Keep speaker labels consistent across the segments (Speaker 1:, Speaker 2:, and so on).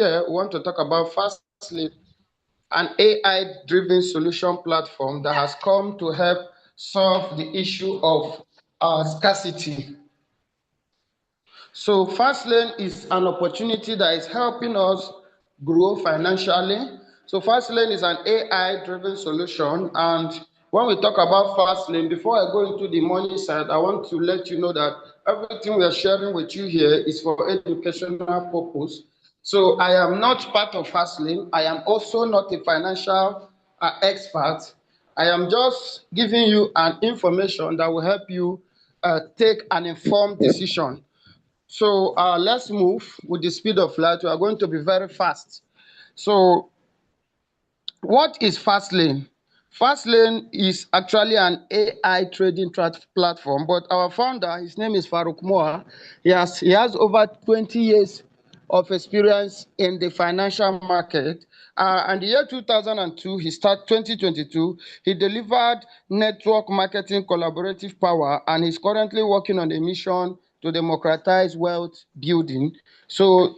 Speaker 1: here we want to talk about Fastlane, an AI-driven solution platform that has come to help solve the issue of scarcity. So Fastlane is an opportunity that is helping us grow financially. So Fastlane is an AI-driven solution, and when we talk about Fastlane, before I go into the money side, I want to let you know that everything we are sharing with you here is for educational purpose. So I am not part of Fastlane. I am also not a financial expert. I am just giving you an information that will help you take an informed decision. So let's move with the speed of light. We are going to be very fast. So what is Fastlane? Fastlane is actually an AI trading platform, but our founder, his name is Farouk Moa. He has over 20 years of experience in the financial market. And the year 2002, he started 2022, he delivered network marketing collaborative power, and he's currently working on a mission to democratize wealth building. So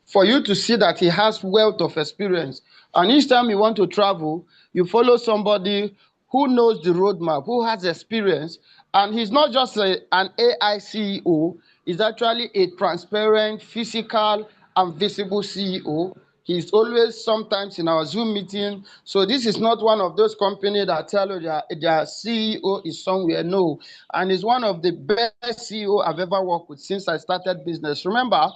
Speaker 1: for you to see that he has wealth of experience. And each time you want to travel, you follow somebody who knows the roadmap, who has experience. And he's not just an AI CEO, he's actually a transparent, physical, and visible CEO. He's always sometimes in our Zoom meeting. So this is not one of those companies that tell you their CEO is somewhere. No. And he's one of the best CEO I've ever worked with since I started business. Remember,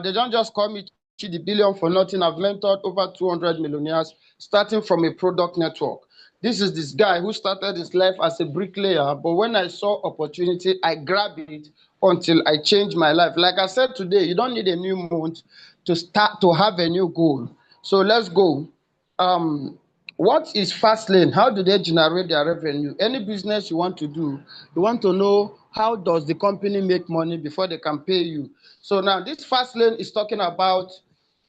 Speaker 1: they don't just call me the billion for nothing. I've mentored over 200 millionaires starting from a product network. This guy who started his life as a bricklayer, but when I saw opportunity, I grabbed it until I changed my life. Like I said today, you don't need a new month to start to have a new goal. So let's go. What is Fastlane? How do they generate their revenue? Any business you want to do, you want to know how does the company make money before they can pay you. So now this Fastlane is talking about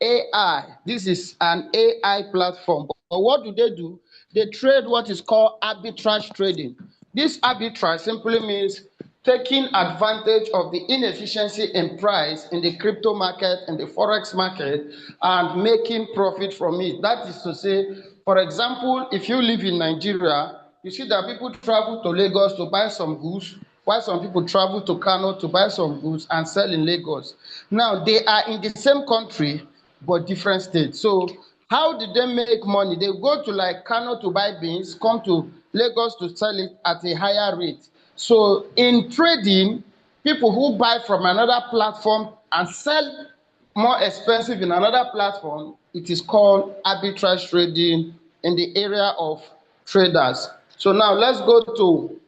Speaker 1: AI. This is an AI platform. But what do? They trade what is called arbitrage trading. This arbitrage simply means taking advantage of the inefficiency in price in the crypto market and the Forex market and making profit from it. That is to say, for example, if you live in Nigeria, you see that people travel to Lagos to buy some goods, while some people travel to Kano to buy some goods and sell in Lagos. Now, they are in the same country, but different states. So how did they make money? They go to like Kano to buy beans, come to Lagos to sell it at a higher rate. So in trading, people who buy from another platform and sell more expensive in another platform, it is called arbitrage trading in the area of traders. So now let's go to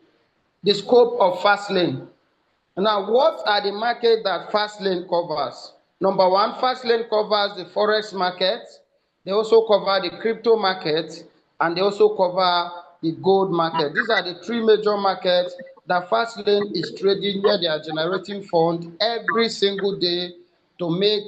Speaker 1: the scope of Fastlane. Now, what are the markets that Fastlane covers? Number one, Fastlane covers the Forex market. They also cover the crypto market, and they also cover the gold market. These are the three major markets that Fastlane is trading, where they are generating funds every single day to make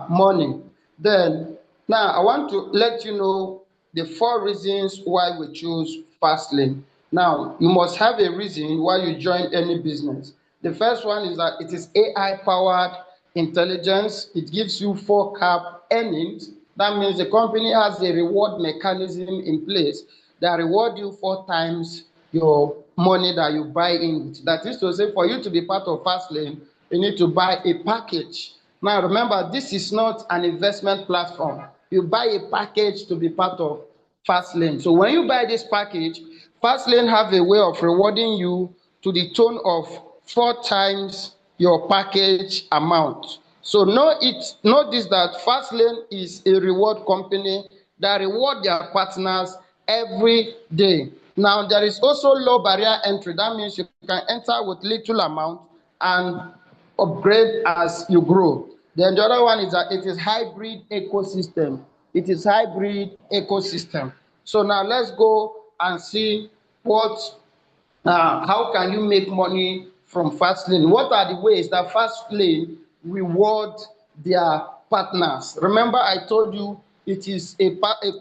Speaker 1: money. Then, now I want to let you know the 4 reasons why we choose Fastlane. Now, you must have a reason why you join any business. The first one is that it is AI-powered intelligence. It gives you 4-cap earnings. That means the company has a reward mechanism in place that reward you 4 times your money that you buy in it. That is to say, for you to be part of Fastlane, you need to buy a package. Now, remember, this is not an investment platform. You buy a package to be part of Fastlane. So when you buy this package, Fastlane have a way of rewarding you to the tune of 4 times your package amount. So know this, that Fastlane is a reward company that reward their partners every day. Now, there is also low barrier entry. That means you can enter with little amount and upgrade as you grow. Then the other one is that it is hybrid ecosystem. It is hybrid ecosystem. So now let's go and see how can you make money from Fastlane? What are the ways that Fastlane reward their partners? Remember, I told you it is a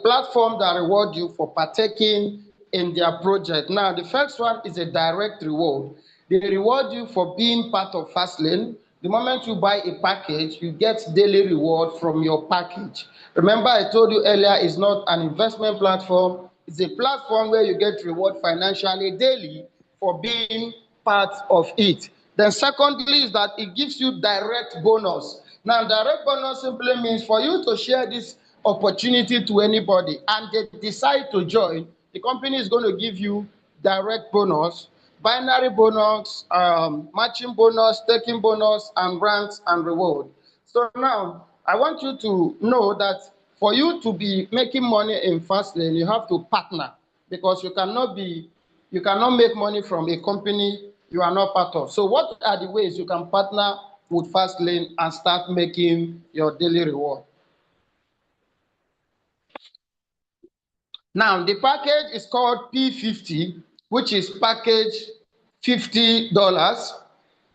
Speaker 1: platform that rewards you for partaking in their project. Now, the first one is a direct reward. They reward you for being part of Fastlane. The moment you buy a package, you get daily reward from your package. Remember, I told you earlier, it's not an investment platform. It's a platform where you get reward financially daily for being part of it. Then secondly is that it gives you direct bonus. Now, direct bonus simply means for you to share this opportunity to anybody and they decide to join, the company is going to give you direct bonus, binary bonus, matching bonus, taking bonus, and grants and reward. So now, I want you to know that for you to be making money in Fastlane, you have to partner because you cannot make money from a company you are not part of. So what are the ways you can partner with Fastlane and start making your daily reward? Now, the package is called P50, which is package $50.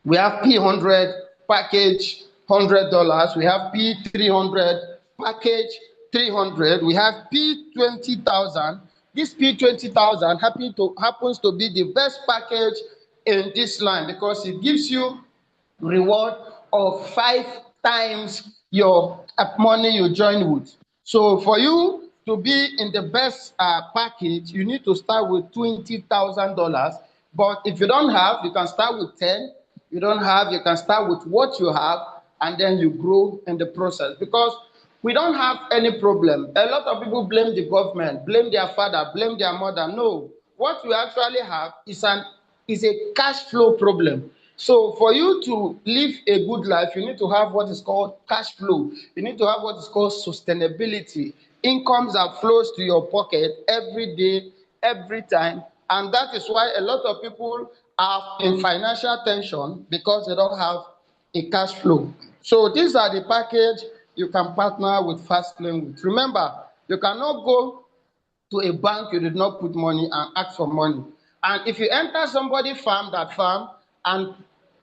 Speaker 1: We have P100 package $100. We have P300 package 300. We have P20,000. This P20,000 happens to be the best package in this line because it gives you reward of 5 times your money you join with. So for you to be in the best package, you need to start with $20,000. But if you don't have, you can start with 10. You don't have, you can start with what you have, and then you grow in the process. Because we don't have any problem. A lot of people blame the government, blame their father, blame their mother. No, what we actually have is a cash flow problem. So for you to live a good life, you need to have what is called cash flow. You need to have what is called sustainability. Incomes that flows to your pocket every day, every time. And that is why a lot of people are in financial tension because they don't have a cash flow. So these are the package you can partner with Fastlane with. Remember, you cannot go to a bank you did not put money and ask for money. And if you enter somebody's farm, and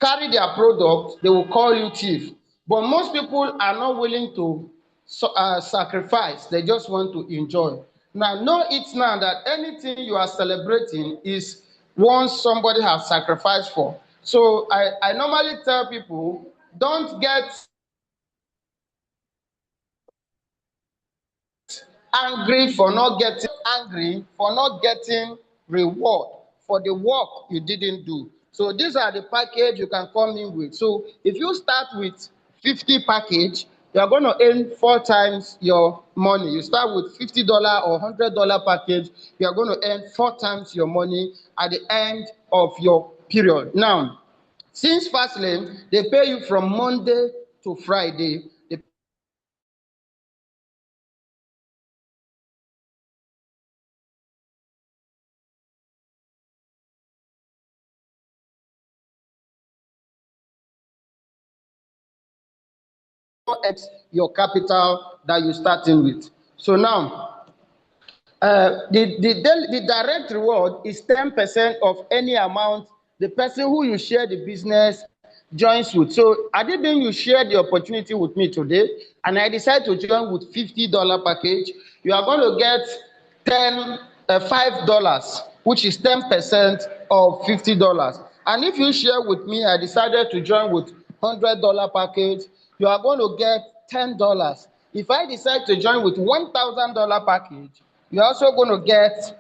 Speaker 1: carry their product, they will call you thief. But most people are not willing to sacrifice. They just want to enjoy. Now, know it now that anything you are celebrating is once somebody has sacrificed for. So I normally tell people, don't get angry for not getting reward for the work you didn't do. So these are the package you can come in with. So if you start with 50 package, you are going to earn 4 times your money. You start with $50 or $100 package, you are going to earn 4 times your money at the end of your period. Now, since Fastlane, they pay you from Monday to Friday. They X your capital that you starting with. So now, the direct reward is 10% of any amount the person who you share the business joins with. So I didn't you share the opportunity with me today, and I decided to join with $50 package. You are going to get $5, which is 10% of $50. And if you share with me, I decided to join with $100 package, you are going to get $10. If I decide to join with $1,000 package, you're also going to get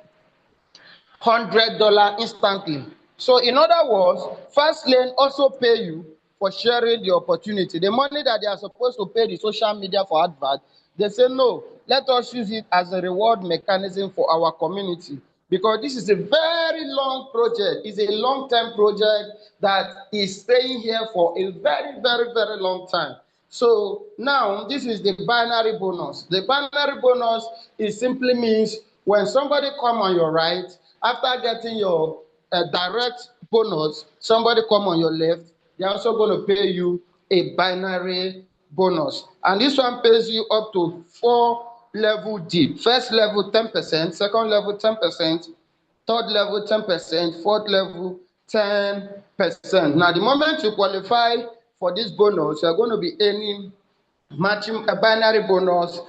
Speaker 1: $100 instantly. So in other words, Fastlane also pay you for sharing the opportunity. The money that they are supposed to pay the social media for advert, they say no, let us use it as a reward mechanism for our community. Because this is a very long project. It's a long-term project that is staying here for a very, very, very long time. So now this is the binary bonus. The binary bonus is simply means when somebody come on your right, after getting your direct bonus, somebody come on your left, they're also going to pay you a binary bonus. And this one pays you up to 4 level deep. First level 10%, second level 10%, third level 10%, fourth level 10%. Now, the moment you qualify for this bonus, you're going to be earning matching a binary bonus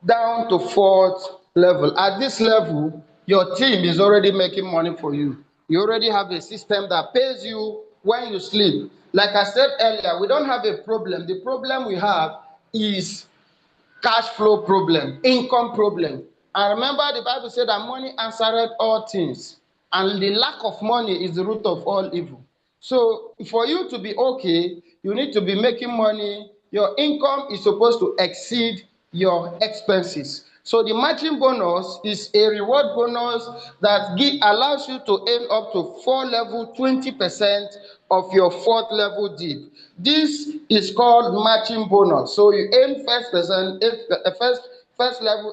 Speaker 1: down to fourth level. At this level, your team is already making money for you. You already have a system that pays you when you sleep. Like I said earlier, we don't have a problem. The problem we have is cash flow problem, income problem. And remember, the Bible said that money answered all things, and the lack of money is the root of all evil. So, for you to be okay, you need to be making money. Your income is supposed to exceed your expenses. So, the matching bonus is a reward bonus that allows you to earn up to 4 level 20% of your 4th level dip. This is called matching bonus. So you earn first level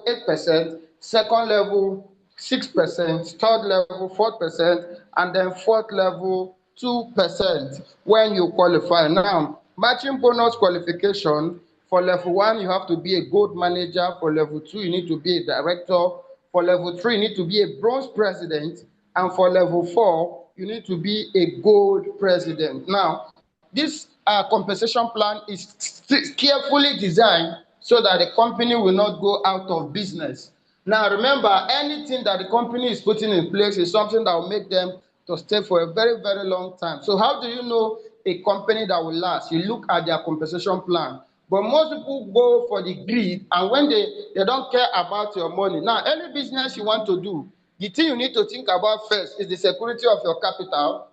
Speaker 1: 8%, second level 6%, third level 4%, and then fourth level 2% when you qualify. Now, matching bonus qualification: for level 1, you have to be a gold manager. For level 2, you need to be a director. For level 3, you need to be a bronze president. And for level 4, you need to be a gold president. Now, this compensation plan is carefully designed so that the company will not go out of business. Now, remember, anything that the company is putting in place is something that will make them to stay for a very, very long time. So how do you know a company that will last? You look at their compensation plan. But most people go for the greed, and when they don't care about your money. Now, any business you want to do, the thing you need to think about first is the security of your capital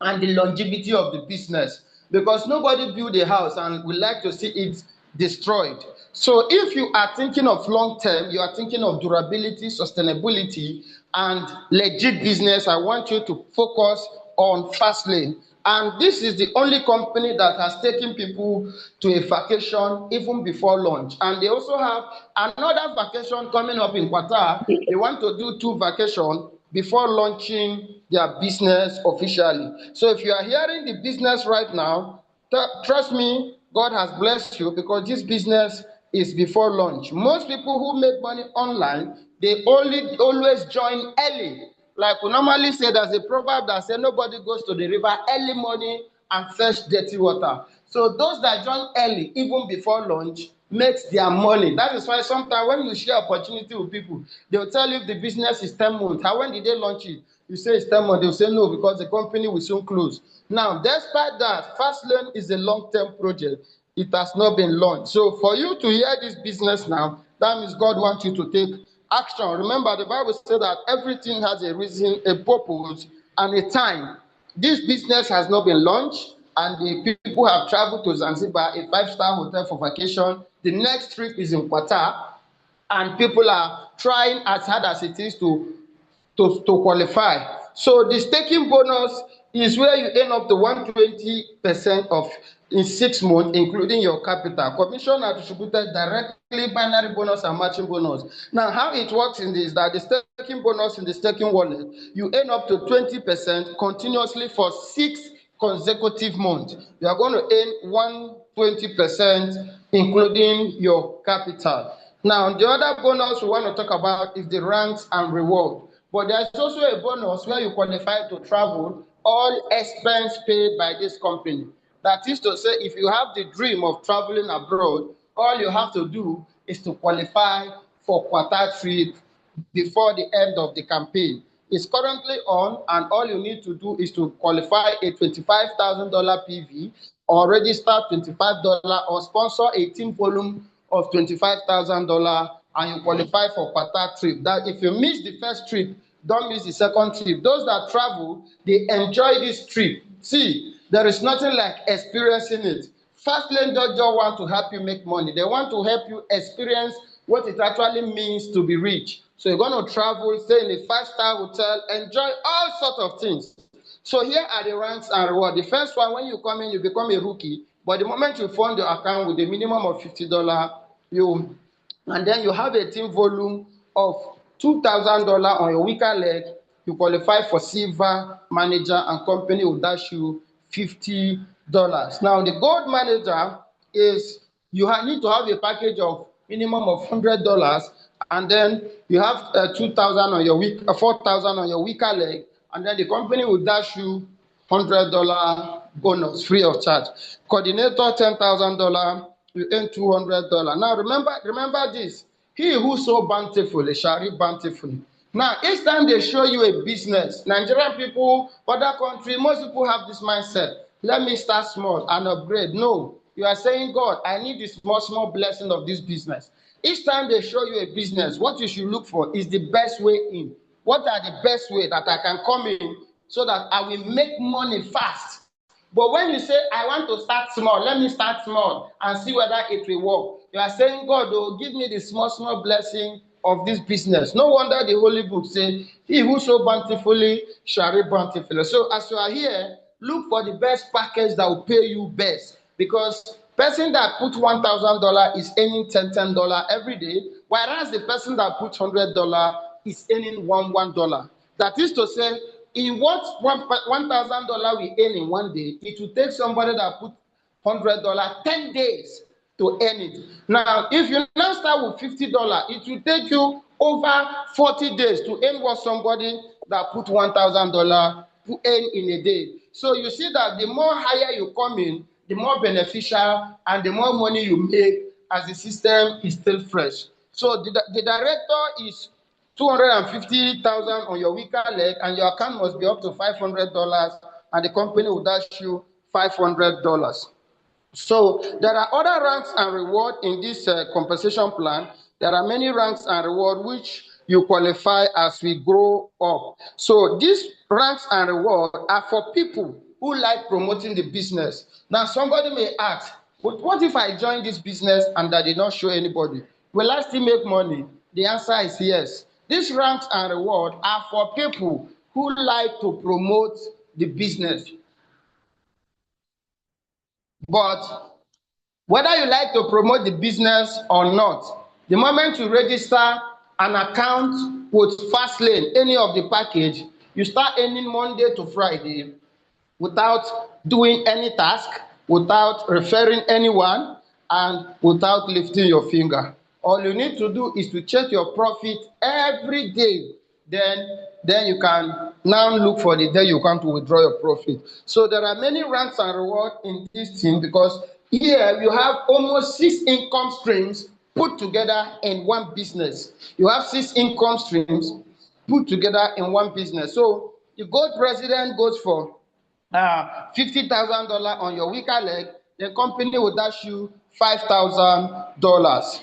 Speaker 1: and the longevity of the business, because nobody build a house and would like to see it destroyed. So if you are thinking of long term, you are thinking of durability, sustainability, and legit business, I want you to focus on Fastlane. And this is the only company that has taken people to a vacation even before launch. And they also have another vacation coming up in Qatar. They want to do 2 vacations before launching their business officially. So if you are hearing the business right now, trust me, God has blessed you, because this business is before launch. Most people who make money online, they always join early. Like we normally say, there's a proverb that says nobody goes to the river early morning and fetch dirty water. So those that join early, even before launch, makes their money. That is why sometimes when you share opportunity with people, they will tell you if the business is 10 months. How, when did they launch it? You say it's 10 months. They will say no, because the company will soon close. Now, despite that, Fastlane is a long-term project. It has not been launched. So for you to hear this business now, that means God wants you to take action. Remember, the Bible says that everything has a reason, a purpose, and a time. This business has not been launched, and the people have traveled to Zanzibar, a 5-star hotel, for vacation. The next trip is in Qatar, and people are trying as hard as it is to qualify. So the staking bonus is where you earn up to 120% of in 6 months, including your capital. Commission are distributed directly, binary bonus and matching bonus. Now, how it works in this, that the staking bonus in the staking wallet, you earn up to 20% continuously for 6 consecutive months. You are going to earn 120%, including your capital. Now, the other bonus we want to talk about is the ranks and reward. But there's also a bonus where you qualify to travel, all expense paid by this company. That is to say, if you have the dream of traveling abroad, all you have to do is to qualify for Qatar trip before the end of the campaign. It's currently on, and all you need to do is to qualify a $25,000 PV, or register $25, or sponsor a team volume of $25,000, and you qualify for Qatar trip. That if you miss the first trip, don't miss the second trip. Those that travel, they enjoy this trip. See, there is nothing like experiencing it. Fastlane don't just want to help you make money. They want to help you experience what it actually means to be rich. So you're going to travel, stay in a 5-star hotel, enjoy all sorts of things. So here are the ranks and rewards. The first one, when you come in, you become a rookie. But the moment you fund your account with a minimum of $50, and then you have a team volume of $2,000 on your weaker leg, you qualify for silver manager, and company will dash you $50. Now, the gold manager is you need to have a package of minimum of $100, and then you have 2,000 on your 4,000 on your weaker leg, and then the company will dash you $100 bonus free of charge. Coordinator $10,000, you earn $200. Now remember this: he who sow bountifully shall reap bountifully. Now, each time they show you a business, Nigerian people, other countries, most people have this mindset let me start small and upgrade. No, you are saying, God, I need this small blessing of this business. Each time they show you a business, what you should look for is the best way in. What are the best way that I can come in so that I will make money fast? But when you say, I want to start small, let me start small and see whether it will work. You are saying, God, oh, give me the small blessing of this business. No wonder the Holy Book says, he who sow bountifully shall reap bountifully. So as you are here, look for the best package that will pay you best. Because person that put $1,000 is earning $10 every day, whereas the person that put $100 is earning $1. That is to say, in what $1,000 we earn in one day, it will take somebody that put $100 10 days to earn it. Now, if you now start with $50, it will take you over 40 days to earn what somebody that put $1,000 to earn in a day. So you see that the more higher you come in, the more beneficial and the more money you make as the system is still fresh. So the director is 250,000 on your weaker leg, and your account must be up to $500, and the company will dash you $500. So there are other ranks and reward in this compensation plan. There are many ranks and reward which you qualify as we grow up. So these ranks and reward are for people who like promoting the business. Now somebody may ask, but what if I join this business and I did not show anybody? Will I still make money? The answer is yes. These ranks and reward are for people who like to promote the business. But whether you like to promote the business or not, the moment you register an account with Fastlane, any of the package, you start earning Monday to Friday without doing any task, without referring anyone, and without lifting your finger. All you need to do is to check your profit every day. Then you can now look for the day you come to withdraw your profit. So there are many ranks and rewards in this team because here you have almost 6 income streams put together in one business. You have 6 income streams put together in one business. So the gold president goes for $50,000 on your weaker leg, the company will dash you $5,000.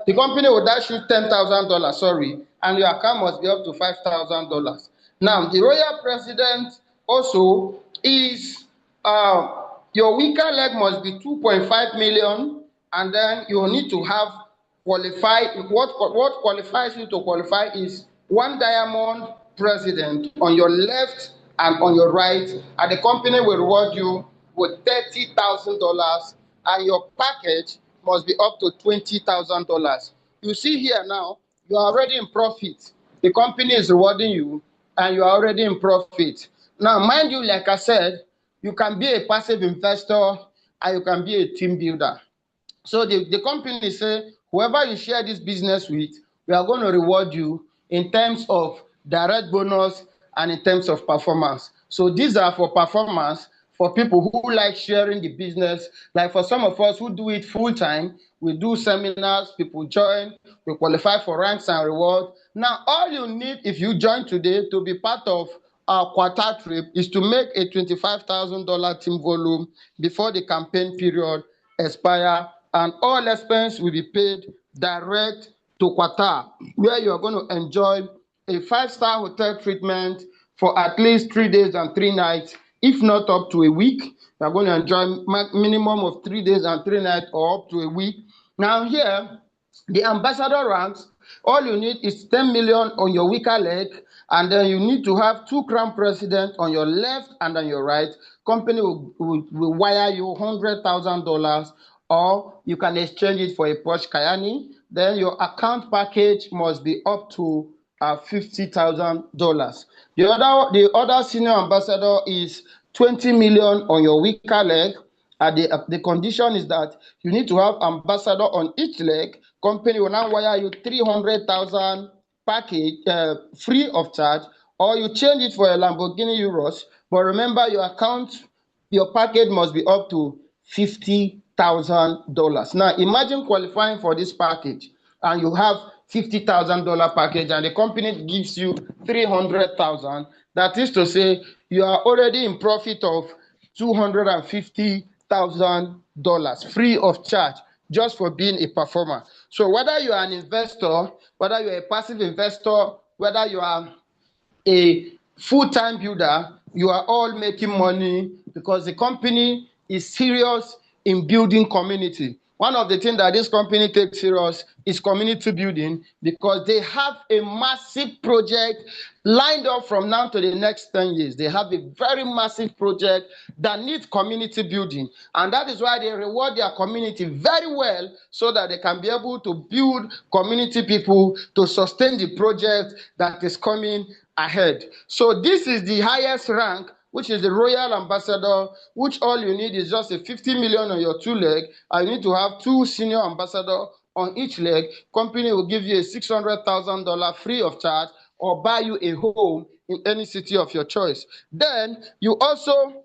Speaker 1: The company will dash you $10,000, sorry, and your account must be up to $5,000. Now, the royal president also is your weaker leg must be 2.5 million, and then you need to have qualified. What qualifies you to qualify is one diamond president on your left and on your right, and the company will reward you with $30,000, and your package must be up to $20,000. You see here now, you are already in profit. The company is rewarding you, and you are already in profit. Now, mind you, like I said, you can be a passive investor and you can be a team builder. So the company say, whoever you share this business with, we are going to reward you in terms of direct bonus and in terms of performance. So these are for performance for people who like sharing the business. Like for some of us who do it full time, we do seminars, people join, we qualify for ranks and reward. Now, all you need if you join today to be part of our quarter trip is to make a $25,000 team volume before the campaign period expire, and all expense will be paid direct to Qatar, where you are going to enjoy a 5-star hotel treatment for at least 3 days and 3 nights, if not up to a week. You are going to enjoy minimum of 3 days and 3 nights or up to a week. Now here, the ambassador ranks, all you need is 10 million on your weaker leg, and then you need to have 2 crown presidents on your left and on your right. Company will wire you $100,000, or you can exchange it for a Porsche Cayenne. Then your account package must be up to $50,000. The other senior ambassador is 20 million on your weaker leg. The condition is that you need to have ambassador on each leg. Company will now wire you 300,000 package free of charge, or you change it for a Lamborghini Euros. But remember, your package must be up to $50,000. Now, imagine qualifying for this package, and you have $50,000 package, and the company gives you 300,000. That is to say, you are already in profit of $250,000 free of charge just for being a performer. So whether you are an investor, whether you're a passive investor, whether you are a full-time builder, you are all making money because the company is serious in building community. One of the things that this company takes serious is community building because they have a massive project lined up from now to the next 10 years. They have a very massive project that needs community building. And that is why they reward their community very well so that they can be able to build community people to sustain the project that is coming ahead. So this is the highest rank, which is the Royal Ambassador, which all you need is just a 50 million on your two leg, and you need to have two senior ambassadors on each leg. Company will give you a $600,000 free of charge or buy you a home in any city of your choice. Then you also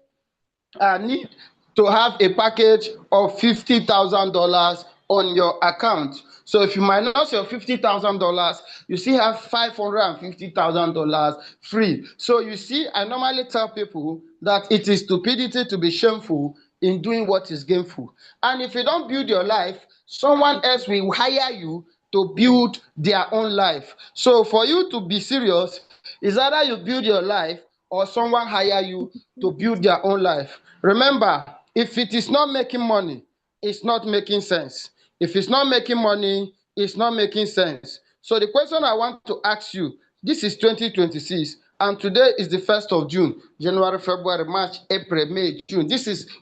Speaker 1: need to have a package of $50,000 on your account. So if you minus your $50,000, you still have $550,000 free. So you see, I normally tell people that it is stupidity to be shameful in doing what is gainful. And if you don't build your life, someone else will hire you to build their own life. So for you to be serious, is either you build your life or someone hire you to build their own life. Remember, if it is not making money, it's not making sense. If it's not making money, it's not making sense. So the question I want to ask you, this is 2026, and today is the 1st of June, January, February, March, April, May, June.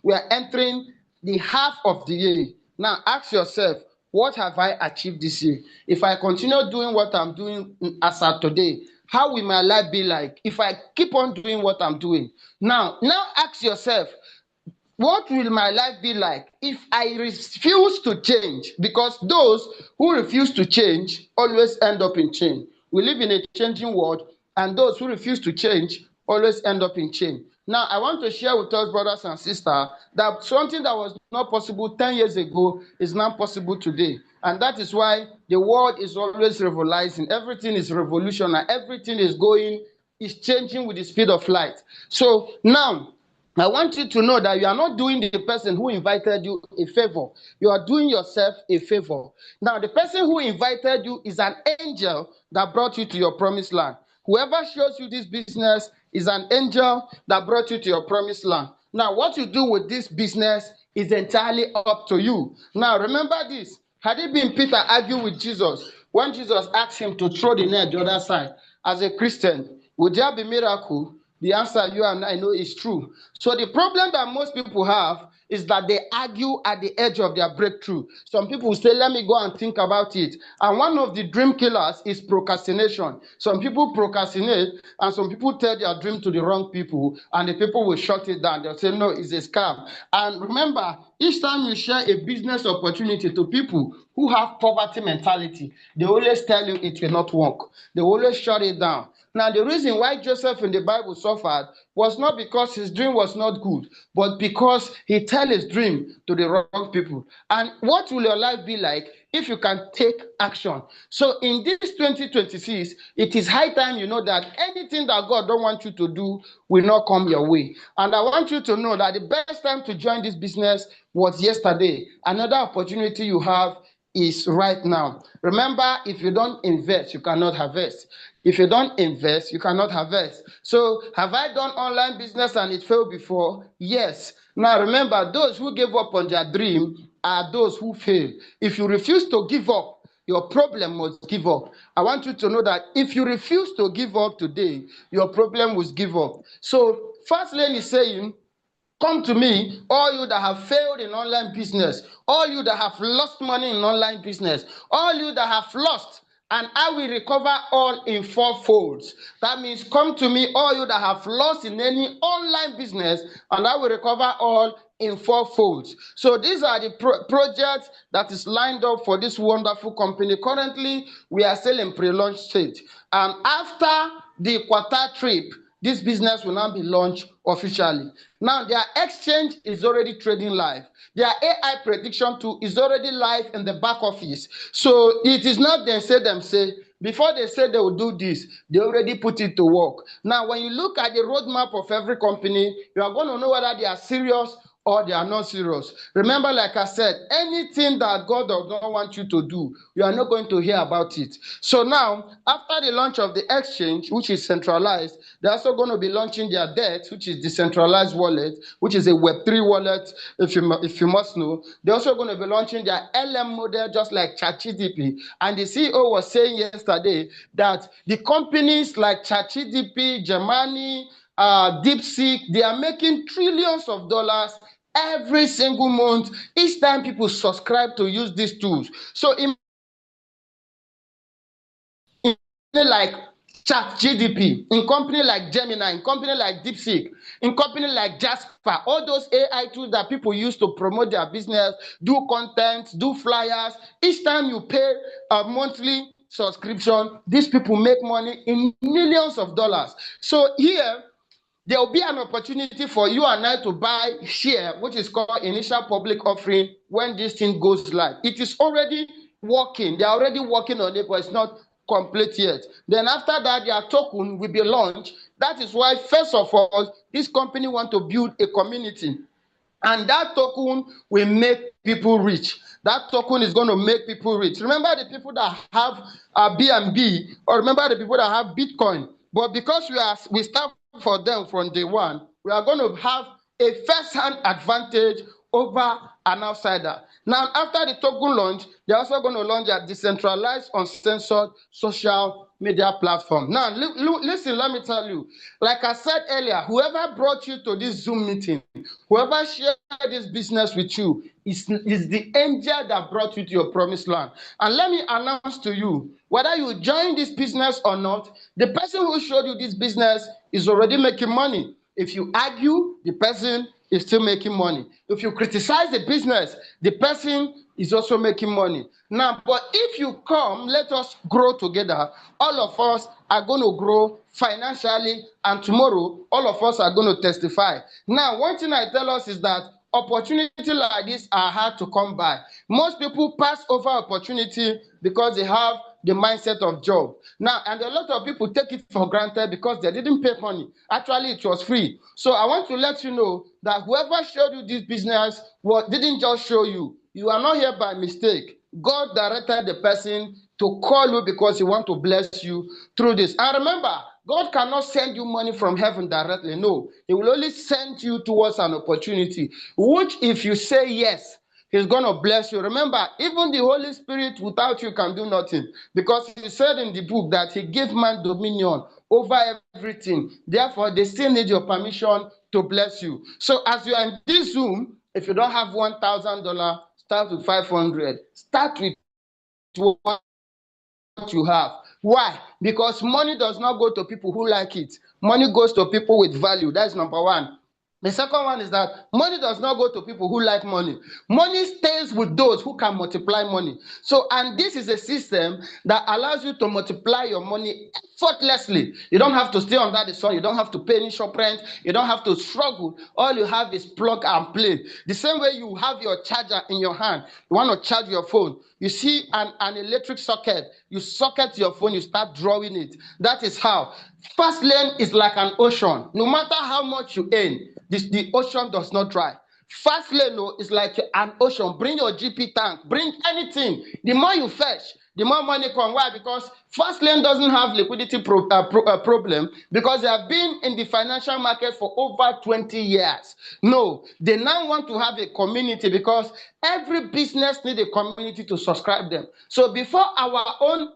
Speaker 1: We are entering the half of the year. Now ask yourself, what have I achieved this year? If I continue doing what I'm doing as of today, how will my life be like if I keep on doing what I'm doing? Now ask yourself, what will my life be like if I refuse to change? Because those who refuse to change always end up in change. We live in a changing world, and those who refuse to change always end up in change. Now, I want to share with us, brothers and sisters, that something that was not possible 10 years ago is now possible today. And that is why the world is always revolutionizing. Everything is revolutionary. Everything is changing with the speed of light. So now, I want you to know that you are not doing the person who invited you a favor. You are doing yourself a favor. Now, the person who invited you is an angel that brought you to your promised land. Whoever shows you this business is an angel that brought you to your promised land. Now, what you do with this business is entirely up to you. Now, remember this. Had it been Peter arguing with Jesus, when Jesus asked him to throw the net the other side, as a Christian, would there be miracle? The answer you and I know is true. So the problem that most people have is that they argue at the edge of their breakthrough. Some people say, let me go and think about it. And one of the dream killers is procrastination. Some people procrastinate, and some people tell their dream to the wrong people, and the people will shut it down. They'll say, no, it's a scam. And remember, each time you share a business opportunity to people who have poverty mentality, they always tell you it will not work. They always shut it down. Now, the reason why Joseph in the Bible suffered was not because his dream was not good, but because he tell his dream to the wrong people. And what will your life be like if you can take action? So in this 2026, it is high time you know that anything that God don't want you to do will not come your way. And I want you to know that the best time to join this business was yesterday. Another opportunity you have is right now. Remember, if you don't invest, you cannot harvest. If you don't invest, you cannot harvest. So have I done online business and it failed before? Yes. Now remember, those who gave up on their dream are those who fail. If you refuse to give up, your problem must give up. I want you to know that if you refuse to give up today, your problem will give up. So Fastlane is saying, come to me, all you that have failed in online business, all you that have lost money in online business, all you that have lost, and I will recover all in fourfolds. That means come to me, all you that have lost in any online business, and I will recover all in fourfolds. So these are the projects that is lined up for this wonderful company. Currently, we are still in pre-launch stage. And after the quarter trip, this business will now be launched officially. Now, their exchange is already trading live. Their AI prediction tool is already live in the back office. So it is not them say, before they say they will do this, they already put it to work. Now, when you look at the roadmap of every company, you are going to know whether they are serious or they are not serious. Remember, like I said, anything that God does not want you to do, you are not going to hear about it. So now, after the launch of the exchange, which is centralized, they're also going to be launching their debt, which is decentralized wallet, which is a Web3 wallet, if you must know. They're also going to be launching their LM model, just like ChatGPT. And the CEO was saying yesterday that the companies like ChatGPT, Gemini, DeepSeek, they are making trillions of dollars every single month each time people subscribe to use these tools. So in like ChatGPT, in company like Gemini, in company like DeepSeek, in company like Jasper, all those AI tools that people use to promote their business, do content, do flyers. Each time you pay a monthly subscription, these people make money in millions of dollars. So here, there will be an opportunity for you and I to buy share, which is called initial public offering, when this thing goes live. It is already working. They are already working on it, but it's not complete yet. Then after that, their token will be launched. That is why, first of all, this company want to build a community. And that token will make people rich. That token is going to make people rich. Remember the people that have BNB, or remember the people that have Bitcoin. But because we start for them from day one, we are going to have a first-hand advantage over an outsider. Now, after the token launch, they're also going to launch a decentralized, uncensored social media platform. Now, listen, let me tell you. Like I said earlier, whoever brought you to this Zoom meeting, whoever shared this business with you, is the angel that brought you to your promised land. And let me announce to you, whether you join this business or not, the person who showed you this business is already making money. If you argue, the person is still making money. If you criticize the business, the person is also making money. Now, but if you come, let us grow together. All of us are going to grow financially, and tomorrow, all of us are going to testify. Now, one thing I tell us is that opportunity like this are hard to come by. Most people pass over opportunity because they have the mindset of job. Now, and a lot of people take it for granted because they didn't pay money. Actually, it was free. So I want to let you know that whoever showed you this business didn't just show you. You are not here by mistake. God directed the person to call you because he wants to bless you through this. And remember, God cannot send you money from heaven directly. No, he will only send you towards an opportunity, which if you say yes, he's going to bless you. Remember, even the Holy Spirit without you can do nothing, because he said in the book that he gave man dominion over everything. Therefore, they still need your permission to bless you. So as you are in this Zoom, if you don't have $1,000, start with 500. Start with what you have. Why? Because money does not go to people who like it. Money goes to people with value. That's number one. The second one is that money does not go to people who like money. Money stays with those who can multiply money. So, and this is a system that allows you to multiply your money effortlessly. You don't have to stay under the sun. You don't have to pay any shop rent. You don't have to struggle. All you have is plug and play. The same way you have your charger in your hand. You want to charge your phone. You see an electric socket. You socket your phone. You start drawing it. That is how. Fastlane is like an ocean. No matter how much you earn, the ocean does not dry. Fastlane is like an ocean. Bring your GP tank, bring anything. The more you fetch, the more money come. Why? Because Fastlane doesn't have liquidity problem, because they have been in the financial market for over 20 years. No, they now want to have a community, because every business needs a community to subscribe them. So before our own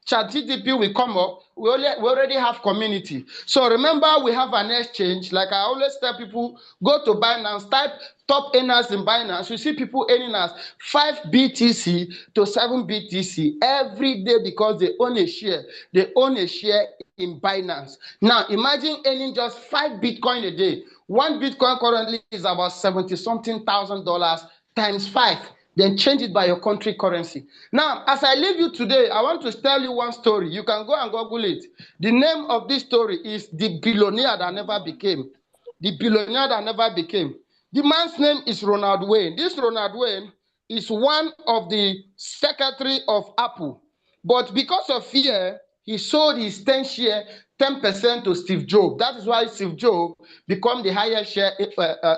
Speaker 1: ChatGPT will come up, we already have community. So remember, we have an exchange. Like I always tell people, go to Binance, type top earners in Binance. You see people earning as 5 BTC to 7 BTC every day because they own a share. They own a share in Binance. Now imagine earning just 5 Bitcoin a day. One Bitcoin currently is about 70 something thousand dollars times 5. Then change it by your country currency. Now, as I leave you today, I want to tell you one story. You can go and Google it. The name of this story is The Billionaire That Never Became. The Billionaire That Never Became. The man's name is Ronald Wayne. This Ronald Wayne is one of the secretary of Apple. But because of fear, he sold his 10% to Steve Jobs. That is why Steve Jobs became the highest share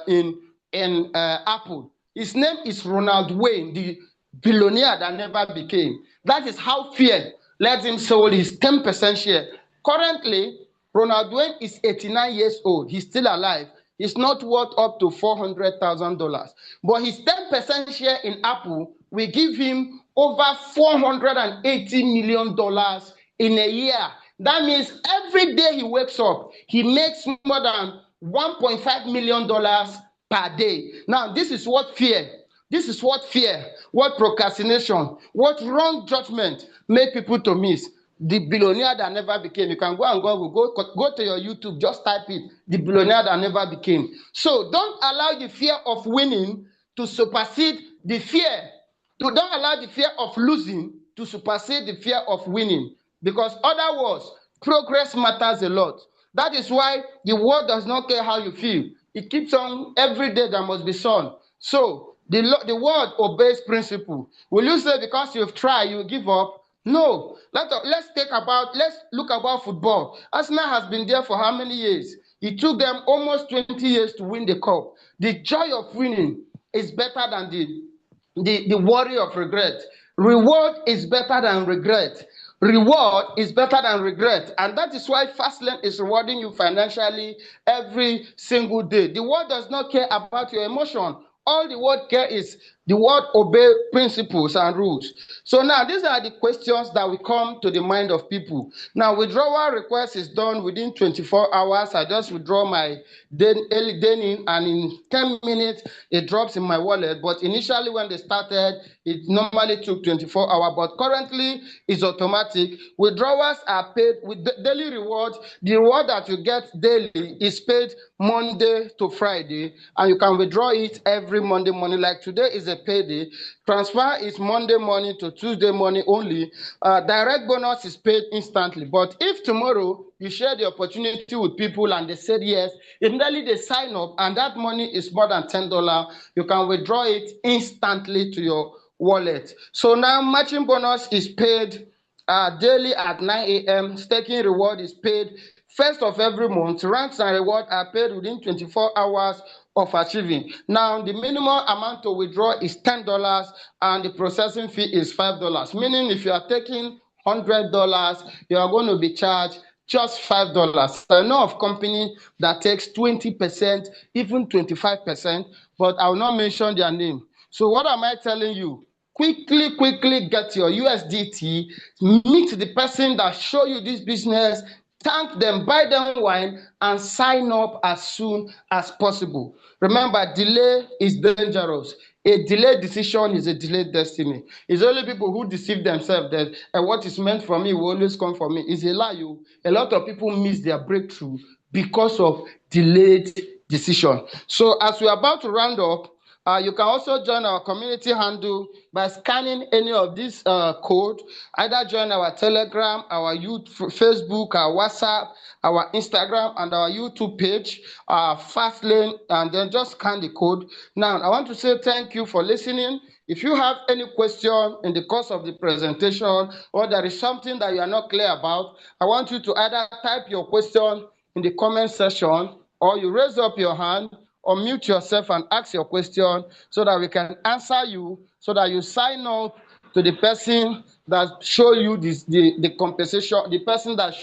Speaker 1: in Apple. His name is Ronald Wayne, the billionaire that never became. That is how fear let him sell his 10% share. Currently, Ronald Wayne is 89 years old. He's still alive. He's not worth up to $400,000. But his 10% share in Apple will give him over $480 million in a year. That means every day he wakes up, he makes more than $1.5 million per day. Now, this is what fear, what procrastination, what wrong judgment make people to miss. The billionaire that never became. You can go and go to your YouTube, just type it, the billionaire that never became. So don't allow the fear of winning to supersede the fear. Don't allow the fear of losing to supersede the fear of winning. Because otherwise, progress matters a lot. That is why the world does not care how you feel. It keeps on every day there must be sun. So the world obeys principle. Will you say because you've tried, you give up? No. Let's look about football. Arsenal has been there for how many years? It took them almost 20 years to win the cup. The joy of winning is better than the worry of regret. Reward is better than regret. Reward is better than regret. And that is why Fastlane is rewarding you financially every single day. The world does not care about your emotion. All the world care is the world obey principles and rules. So now these are the questions that will come to the mind of people. Now withdrawal request is done within 24 hours. I just withdraw my early day and in 10 minutes it drops in my wallet. But initially when they started, it normally took 24 hours. But currently it's automatic. Withdrawals are paid with daily reward. The reward that you get daily is paid Monday to Friday, and you can withdraw it every Monday morning. Like today is a payday. Transfer is Monday morning to Tuesday morning only. Direct bonus is paid instantly. But if tomorrow you share the opportunity with people and they said yes, immediately they sign up and that money is more than $10, you can withdraw it instantly to your wallet. So now matching bonus is paid daily at 9 a.m. Staking reward is paid first of every month. Ranks and reward are paid within 24 hours of achieving. Now, the minimum amount to withdraw is $10 and the processing fee is $5. Meaning if you are taking $100, you are going to be charged just $5. I know of company that takes 20%, even 25%, but I will not mention their name. So what am I telling you? Quickly get your USDT, meet the person that show you this business, thank them, buy them wine, and sign up as soon as possible. Remember, delay is dangerous. A delayed decision is a delayed destiny. It's only people who deceive themselves that what is meant for me will always come for me. It's a lie. A lot of people miss their breakthrough because of delayed decision. So as we're about to round up, you can also join our community handle by scanning any of these code. Either join our Telegram, our Facebook, our WhatsApp, our Instagram, and our YouTube page, Fastlane, and then just scan the code. Now, I want to say thank you for listening. If you have any question in the course of the presentation, or there is something that you are not clear about, I want you to either type your question in the comment section, or you raise up your hand, or mute yourself and ask your question so that we can answer you, so that you sign up to the person that show you the compensation, the person that